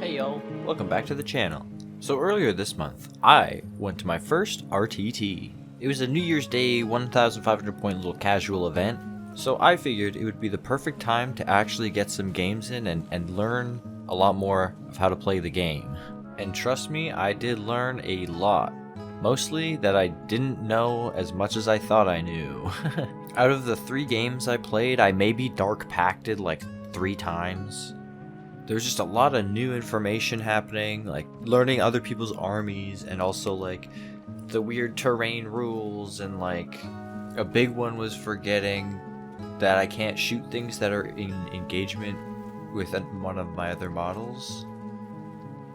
Hey y'all, welcome back to the channel. So earlier this month, I went to my first RTT. It was a New Year's Day 1,500 point little casual event, so I figured it would be the perfect time to actually get some games in and learn a lot more of how to play the game. And trust me, I did learn a lot. Mostly that I didn't know as much as I thought I knew. Out of the 3 games I played, I maybe dark pacted like 3 times. There's just a lot of new information happening, like learning other people's armies, and also like the weird terrain rules, and like a big one was forgetting that I can't shoot things that are in engagement with one of my other models.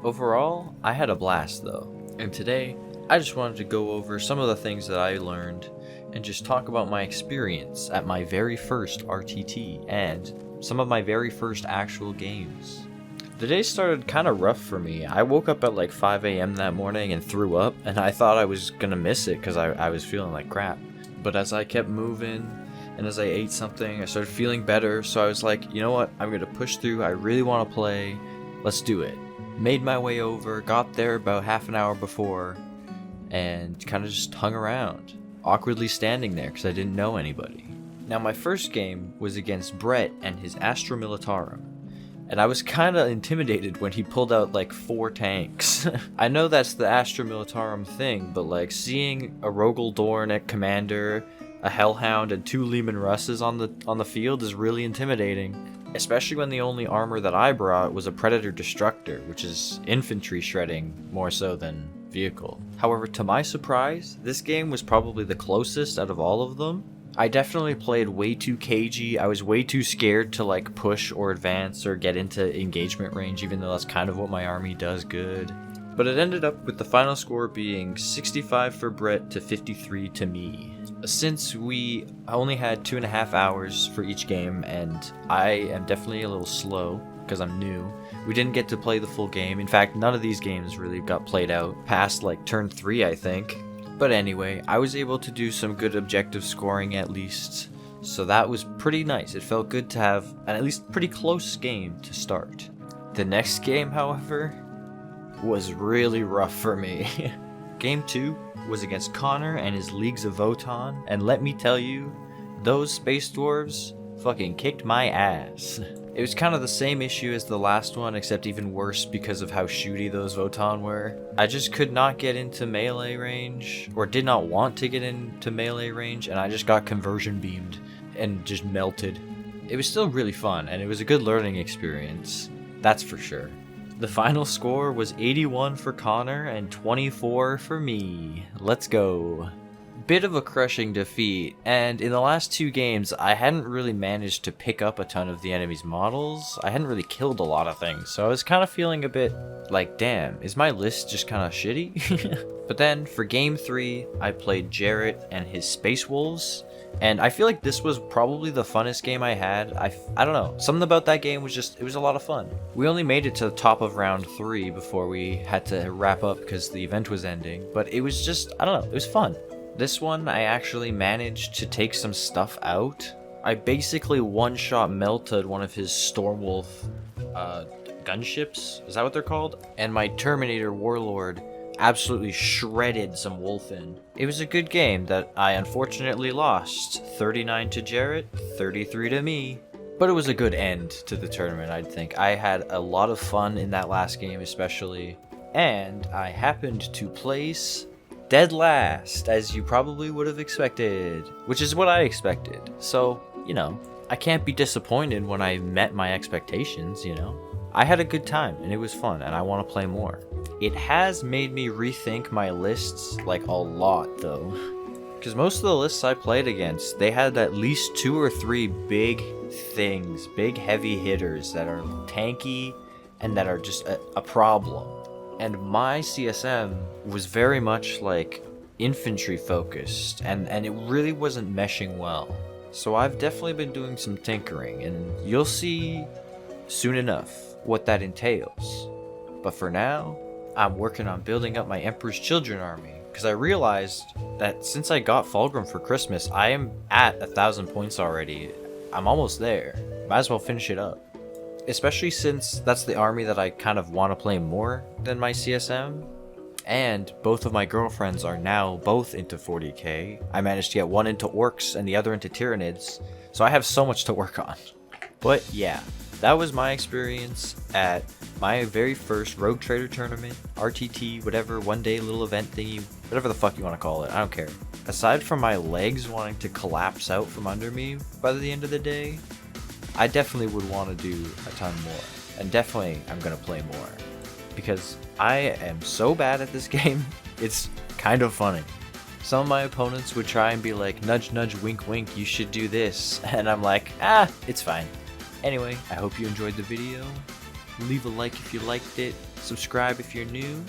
Overall, I had a blast though, and today I just wanted to go over some of the things that I learned and just talk about my experience at my very first RTT and some of my very first actual games. The day started kind of rough for me. I woke up at like 5 a.m. that morning and threw up, and I thought I was gonna miss it because I was feeling like crap. But as I kept moving and as I ate something, I started feeling better, so I was like, you know what, I'm gonna push through. I really want to play. Let's do it. Made my way over, got there about half an hour before, and kind of just hung around, awkwardly standing there because I didn't know anybody. Now my first game was against Brett and his Astra Militarum, and I was kind of intimidated when he pulled out like 4 tanks. I know that's the Astra Militarum thing, but like seeing a Rogel Dorn at commander, a Hellhound, and 2 Lehman Russes on the field is really intimidating, especially when the only armor that I brought was a Predator Destructor, which is infantry shredding more so than vehicle. However, to my surprise, this game was probably the closest out of all of them. I definitely played way too cagey. I was way too scared to like push or advance or get into engagement range, even though that's kind of what my army does good. But it ended up with the final score being 65 for Brett to 53 to me. Since we only had 2.5 hours for each game, and I am definitely a little slow because I'm new, we didn't get to play the full game. In fact, none of these games really got played out past like turn 3, I think. But anyway, I was able to do some good objective scoring at least, so that was pretty nice. It felt good to have an at least pretty close game to start. The next game, however, was really rough for me. Game 2 was against Connor and his Leagues of Votann, and let me tell you, those space dwarves fucking kicked my ass. It was kind of the same issue as the last one, except even worse because of how shooty those Votann were. I just could not get into melee range, or did not want to get into melee range, and I just got conversion beamed and just melted. It was still really fun, and it was a good learning experience, that's for sure. The final score was 81 for Connor and 24 for me. Let's go. Bit of a crushing defeat, and in the last 2 games I hadn't really managed to pick up a ton of the enemy's models. I hadn't really killed a lot of things, so I was kind of feeling a bit like, damn, is my list just kind of shitty? But then for game 3 I played Jarrett and his Space Wolves, and I feel like this was probably the funnest game I had. I don't know, something about that game was just, it was a lot of fun. We only made it to the top of round 3 before we had to wrap up because the event was ending, but it was just, I don't know, it was fun. This one, I actually managed to take some stuff out. I basically one-shot melted one of his Stormwolf gunships, is that what they're called? And my Terminator Warlord absolutely shredded some Wolfen. It was a good game that I unfortunately lost. 39 to Jarrett, 33 to me. But it was a good end to the tournament, I'd think. I had a lot of fun in that last game especially. And I happened to place dead last, as you probably would have expected, which is what I expected. So, you know, I can't be disappointed when I met my expectations, you know. I had a good time and it was fun and I want to play more. It has made me rethink my lists like a lot though, because most of the lists I played against, they had at least 2 or 3 big things, big heavy hitters that are tanky and that are just a problem. And my CSM was very much like infantry focused, and it really wasn't meshing well. So I've definitely been doing some tinkering, and you'll see soon enough what that entails. But for now, I'm working on building up my Emperor's Children army, because I realized that since I got Fulgrim for Christmas, I am at 1,000 points already. I'm almost there. Might as well finish it up. especially since that's the army that I kind of want to play more than my CSM. And both of my girlfriends are now both into 40k. I managed to get one into orcs and the other into Tyranids, so I have so much to work on. But yeah, that was my experience at my very first Rogue Trader tournament, RTT, whatever, one day little event thingy, whatever the fuck you want to call it, I don't care. Aside from my legs wanting to collapse out from under me by the end of the day, I definitely would want to do a ton more. And definitely I'm going to play more. Because I am so bad at this game, it's kind of funny. Some of my opponents would try and be like, nudge nudge wink wink, you should do this. And I'm like, it's fine. Anyway, I hope you enjoyed the video. Leave a like if you liked it, subscribe if you're new,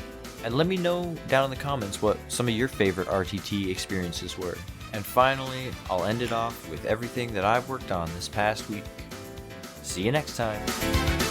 and let me know down in the comments what some of your favorite RTT experiences were. And finally, I'll end it off with everything that I've worked on this past week. See you next time.